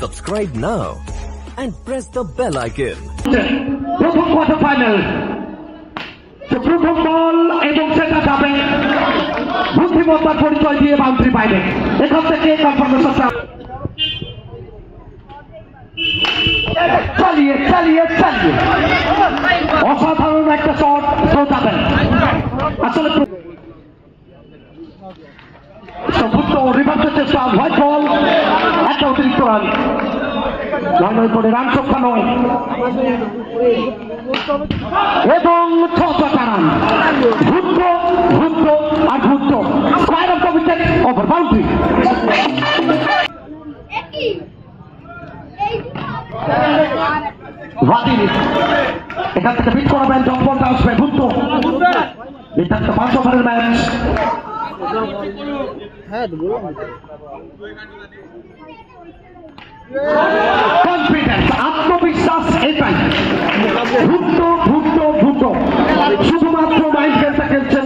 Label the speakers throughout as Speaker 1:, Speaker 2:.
Speaker 1: Subscribe now and press the bell icon.
Speaker 2: প্রথম quarter final প্রথম বল এবং সেটা যাবে বুদ্ধিমত্তার পরিচয় দিয়ে বাউন্ডারি বাইরে। এখান থেকে কনফার্মেশন চালিয়ে চালিয়ে চালিয়ে অসাধারণ একটা শট থ্রো যাবেন। আসলে রিভার্সের চেষ্টা, হোয়াইট বল, একটা অতিরিক্ত রান, 9 করে রান সংখ্যা 9 এবং 6 run. Bhutto Bhutto R Bhutto square of the wicket over boundary. এখান থেকে পিচ করাবেন, জব বলটা আসবে ভুট্ট। এটা একটা 5 ওভারের ম্যাচ। কনফিডেন্স, আত্মবিশ্বাস, এটাই ভুট্ট ভুট্ট ভুট্ট শুধুমাত্র মাইন্ড গেমটা খেলছেন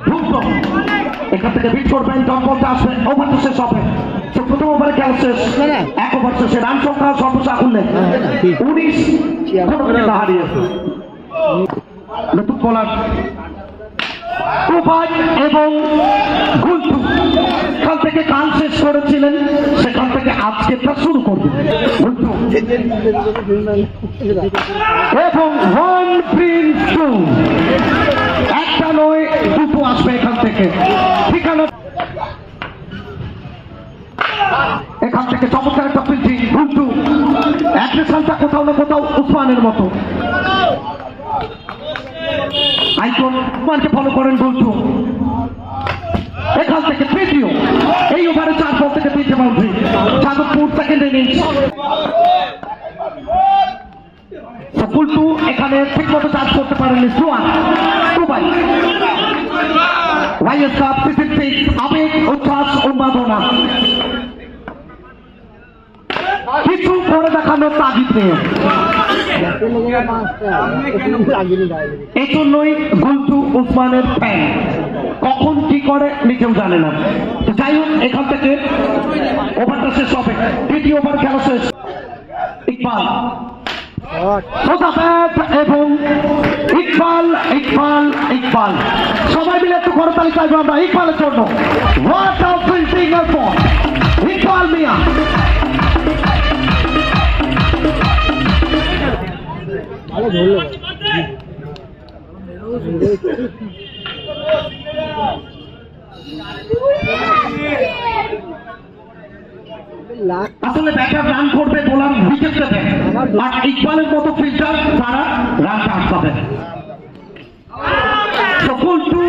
Speaker 2: ভুট্ট। এখান থেকে বিট করবেন, জব বলটা আসবে, ওভারটা শেষ হবে। প্রথম ওভারে খেলা শেষ, 1 ওভার শেষে রান সংখ্যা সর্বোচ্চ আগুনলে 19 হারিয়েছে। নতুন বোলার এবং গুলটু এখান থেকে কাল শেষ করেছিলেন, সেখান থেকে আজকে তা শুরু করবেন গুলটু এবং 1 প্রিন্স 2, একটা নয় দুটো আসবে এখান থেকে। ঠিকানা এখান থেকে চমৎকার একটা ফিল্ডিং গুলটু, অ্যাগ্রেশনটা কোথাও না কোথাও উসমানের মতো। আইকন উসমানকে ফলো করেন গুলটু। এখান থেকে তৃতীয়, এই ওভারে 4 বল থেকে 3 boundary. Jadavpur second innings. Gultu এখানে ঠিক মতো চার্জ করতে পারেননি। সুয়ান দুবাই ওয়াইএস কাপ পৃথিবী আবেগ, উচ্ছ্বাস, উন্মাদনা কিছু করে দেখানোর তাগিদ নিয়ে। এই জন্যই গুলটু উসমানের ফ্যান, কখন কি করে নিজেও জানে না। যাই হোক, এখান থেকে ওভারটা শেষ হবে, তৃতীয় ওভার খেলা শেষ। ইকবাল এবং ইকবাল ইকবাল ইকবাল সবাই মিলে একটু করতালি চাইবো আমরা ইকবালের জন্য। What a fielding effort Iqbal Mia. আসলে ব্যাটার রান করবে, বোলার উইকেট দেবে, আর ইকবালের মতো ফিল্ডার তারা রান চান্স পাবে। গুলটু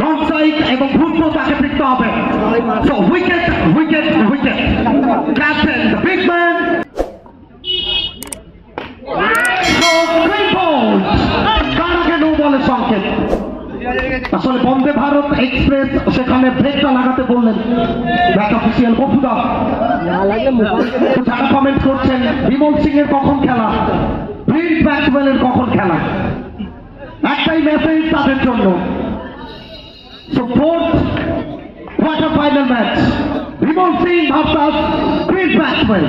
Speaker 2: নন স্ট্রাইক এবং ভুট্ট তাকে ফিরতে হবে। Wicket wicket wicket, captain the big man. সংকেত আসলে বন্দে ভারত এক্সপ্রেস সেখানে ব্রেকটা লাগাতে বললেন ব্যাক অফিসিয়াল বফুদা। যারা কমেন্ট করছেন বিমল সিং এর কখন খেলা, প্রিন্স ব্যাটসম্যানের কখন খেলা, একটাই মেসেজ তাদের জন্য। Fourth quarter final match, Bimal Singh versus Prince batsman.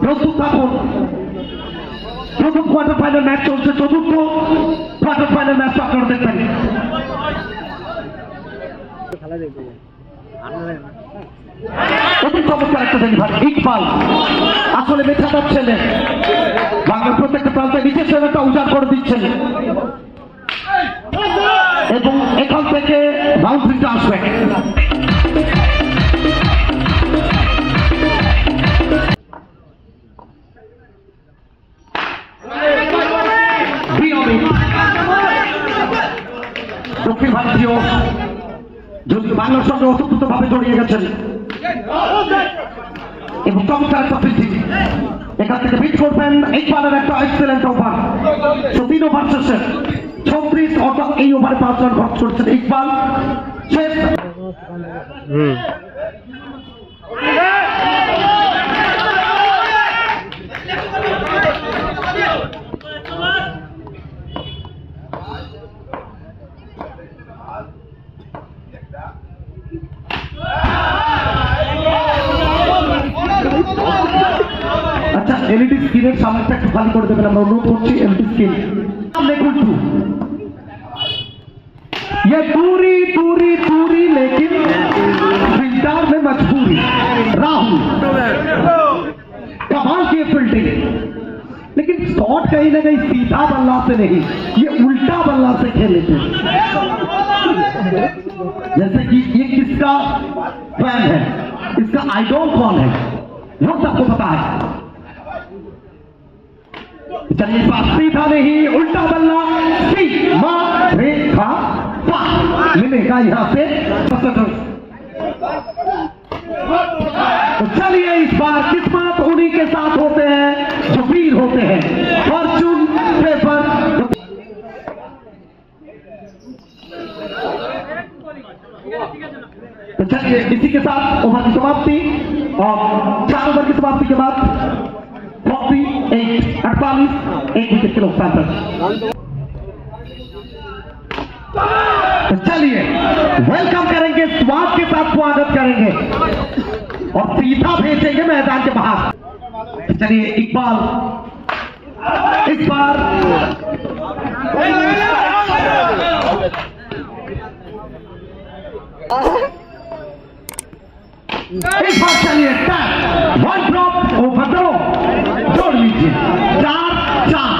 Speaker 2: প্রস্তুত থাকুন। প্রথম কোয়ার্টার ফাইনাল ম্যাচ চলছে, চতুর্থ কোয়ার্টার ফাইনাল ম্যাচ আপনারা দেখবেন। অতি চমৎকার একটা ডেলিভারি ইকবাল, আসলে মেধাদার ছেলে, বাংলার প্রত্যেকটা প্রান্তে নিজের ছেলেটা উজাড় করে দিচ্ছেন এবং এখান থেকে বাউন্ডারিটা আসবে। দক্ষিণ ভারতীয় বাংলার সঙ্গে ওতপ্রোত ভাবে জড়িয়ে গেছেন এবং চমৎকার একটা ফিল্ডিং। এখান থেকে বিট করবেন ইকবালের একটা এক্সেলেন্ট ওভার। 3 ওভার শেষে 36 অর্থাৎ এই ওভারে 5 রান খরচ করেছেন ইকবাল। শেষ Yeah. এলইডি স্ক্রিনের সামনেটা একটু খালি করে দেবেন, আমরা অনুরোধ করছি। এলইডি স্ক্রিন सामने गुड्डू, ये दूरी दूरी दूरी लेकिन फील्डर में मजबूरी। राहुल कमाल की फील्डिंग, लेकिन शॉट कहीं ना कहीं सीधा बल्ला से नहीं, ये उल्टा बल्ला से खेले थे। जैसे कि ये किसका फैन है, इसका आइडॉल कौन है, वो सबको पता है। चलिए इस बार सीधा नहीं, उल्टा बल्ला सीमा रेखा पार मिलेगा यहां से। तो चलिए इस बार किस्मत उन्हीं के साथ होते हैं जो वीर होते हैं। Fortune paper. तो चलिए इसी के साथ ओवर की समाप्ति, और 4 ओवर की समाप्ति के बाद 48 एक विकेट के नुकसान पर। तो चलिए वेलकम करेंगे, स्वागत के साथ स्वागत करेंगे और सीधा भेजेंगे मैदान के बाहर। चलिए इकबाल इस बार चलिए 1 ड्रॉप ओवरड्रो जोड़ लीजिए, 4-4।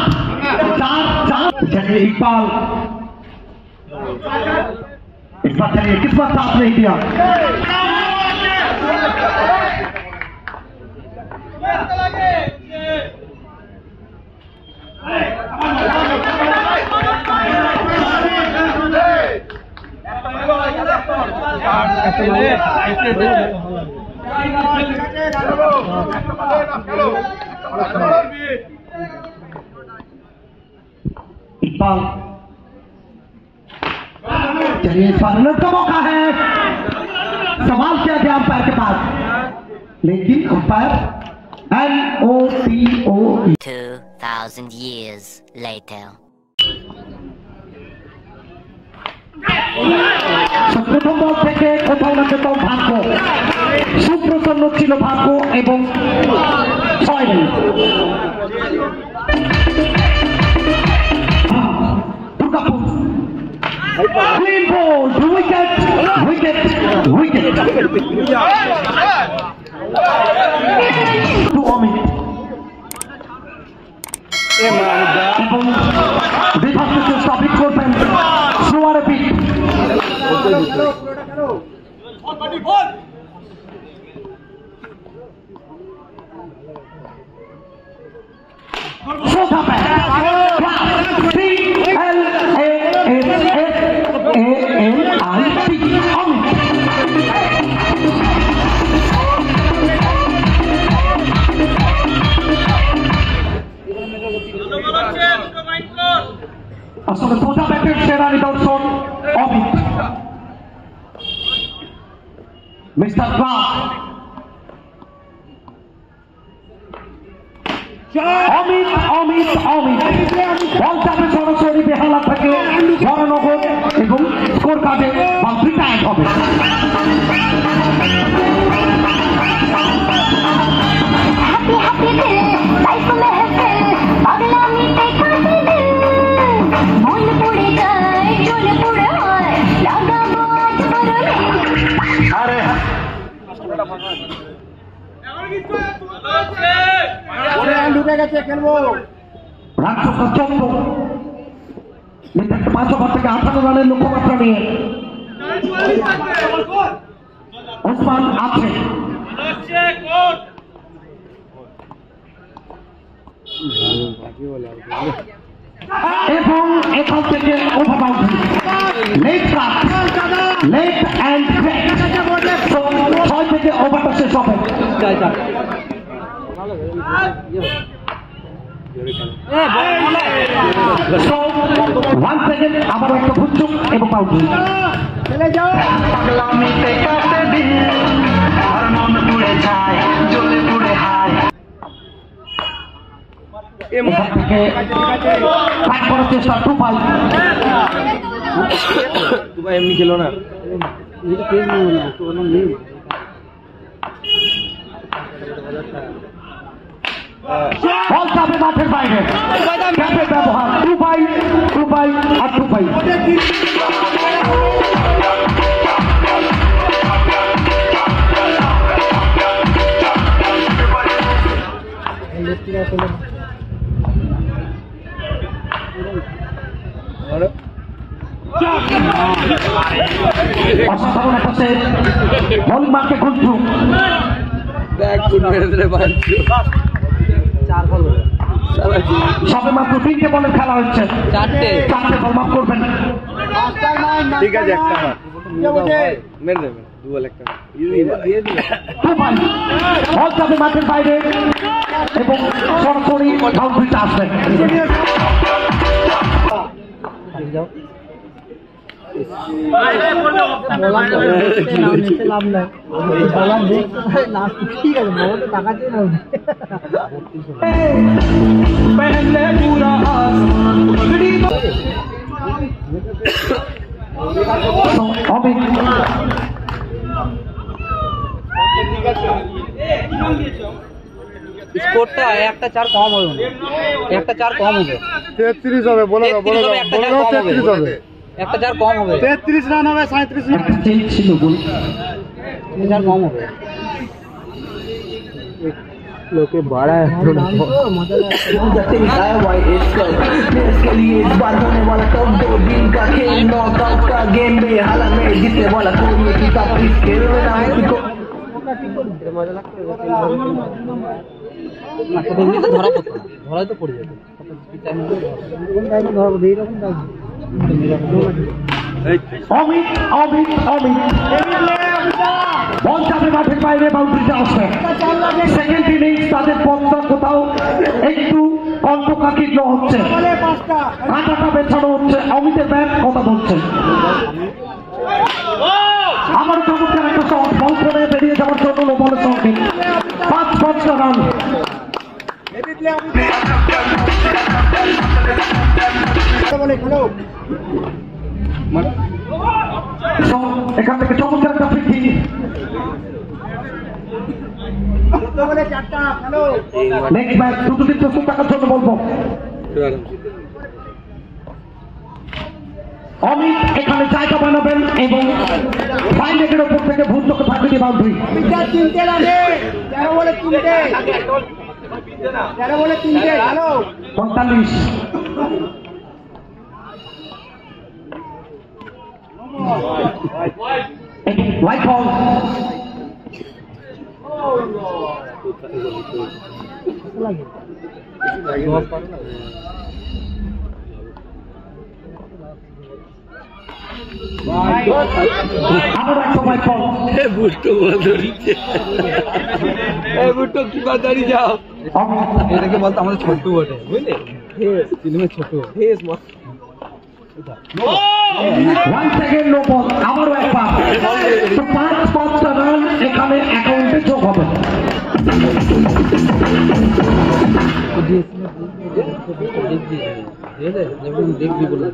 Speaker 2: चलिए इकबाल इस बार चलिए किस्मत साथ नहीं दिया। इकबाल चलिए इस बार रन का मौका है, सवाल किया गया अंपायर के पास, लेकिन अंपायर NOTOE
Speaker 3: 2000 years later
Speaker 2: প্রথম বল থেকে কোথাও না কোথাও ভাগ্য সুপ্রসন্ন ছিল, ভাগ্য এবং 6 রান। দুর্গাপুর ক্লিন বল, উইকেট উইকেট উইকেট। এবং বিভক্ত চেষ্টা পিক করবেন স্লোয়ারে পিক। আসলে সোজা ব্যাটের সেরা নিদর্শন অমিত। মিস্টার ক্লাস অমিত অমিত অমিত বল চাপে সরাসরি বেহালা থেকে বড়নগর এবং স্কোর কার্ডে বাউন্ডারিটা অ্যাড হবে। একটা 5 ওভার থেকে 58 রানের লক্ষ্যমাত্রা নিয়ে ওসমান আছে এবং এখান থেকে ওভার বাউন্ডারি লেট অ্যান্ড 6 থেকে ওভারটা শেষ হবে। ওয়ান সেকেন্ড আবার একটা ভুচুক এবং বাউন্ডারি। এখান থেকে ব্যাট করার চেষ্টা টুপাই
Speaker 4: এমনি খেলো না।
Speaker 2: বল যাবে মাঠের বাইরে, ক্যাপের ব্যবহার 2 বাই আর 2 বাই। অসাধারণ একটা সেভ, বল মারকে খুঁজছু সবে মাত্র 3টে বলের খেলা হচ্ছে, 4টে বল মাফ করবেন।
Speaker 4: ঠিক আছে, একটা মেরে দেবেন, 2 বল একটা
Speaker 2: বল যাবে মাঠের বাইরে এবং সরাসরি বাউন্ডারিতে আসবে।
Speaker 5: স্কোরটা একটা 4 কম হবে, একটা 4 কম হবে,
Speaker 4: 33 হবে, বলো
Speaker 5: একটা 4 কম হবে, একটা 4 কম হবে,
Speaker 4: 33 রান হবে, 37 রান
Speaker 2: ছিল বল
Speaker 5: 4 কম হবে।
Speaker 4: लोके बड़ा है
Speaker 2: इसके लिए इस बार होने वाला टॉप 2 दिन का खेल, नॉकआउट का गेम में हाला में जीतने वाला कोई ये किताब इस खेल में ना किसको
Speaker 5: ধরা পড়তো না, ধরাই তো পড়ে যেত।
Speaker 2: বল যাবে মাঠের বাইরে, বাউন্ডারিতে আসবে। সেকেন্ড ইনিংস তাদের পথটা কোথাও একটু কণ্ঠকাঠিন্য হচ্ছে, কাঁটাটা বেছানো হচ্ছে, অমিতের ব্যাট কথা বলছে। আমার চমৎকার একটা শট, বল করে বেরিয়ে যাওয়ার জন্য নো বলের সঙ্গে 5 রান। এখান থেকে চমৎকার একটা ফিফটি, নেক্সট ম্যাচ দুটো দিন প্রস্তুত থাকার জন্য বলবো। অমিত এখানে জায়গা বানাবেন এবং 5 লেগের ওপর থেকে ভুল চোখে থাকবে বাউন্ডারি। 45 হোয়াইট বল, আবার একটা হোয়াইট বল।
Speaker 4: বুট্টো কি বাদারি যাও,
Speaker 5: এটাকে বলতো আমাদের ছোট্ট বটে, বুঝলে ফিল্মে ছোট ফেস মত।
Speaker 2: Once again no ball, আবারও একবার। তো 5 রান এখানে অ্যাকাউন্টে যোগ হবে।
Speaker 5: দেখবি বলে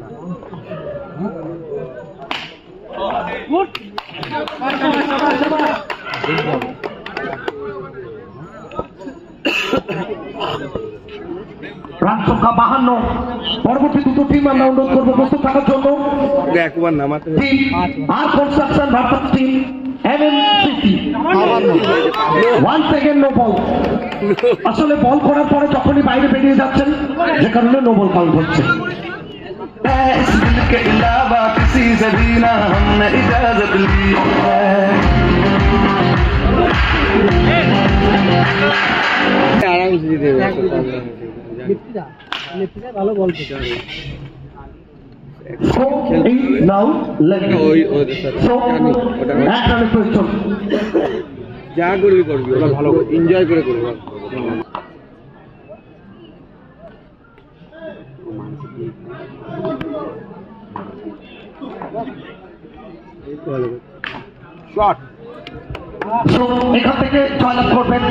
Speaker 2: রান সংখ্যা 52। পরবর্তী দুটো টিম আমরা অনুরোধ করবো প্রস্তুত থাকার জন্য।
Speaker 4: একবার নামাতে
Speaker 2: team R construction versus team MMCC। Once again no ball। আসলে বল করার পরে যখনই বাইরে বেরিয়ে যাচ্ছেন, যে কারণে নো বল কাউন্ট হচ্ছে। के अलावा किसी से भी ना हमने इजाजत ली
Speaker 4: আরাম দিয়ে দেবে,
Speaker 5: ভালো বল
Speaker 2: now left so
Speaker 4: যা করবি করবি, ওরা ভালো এনজয় করে করবি।
Speaker 2: শট, এখান থেকে জয়লাভ করবেন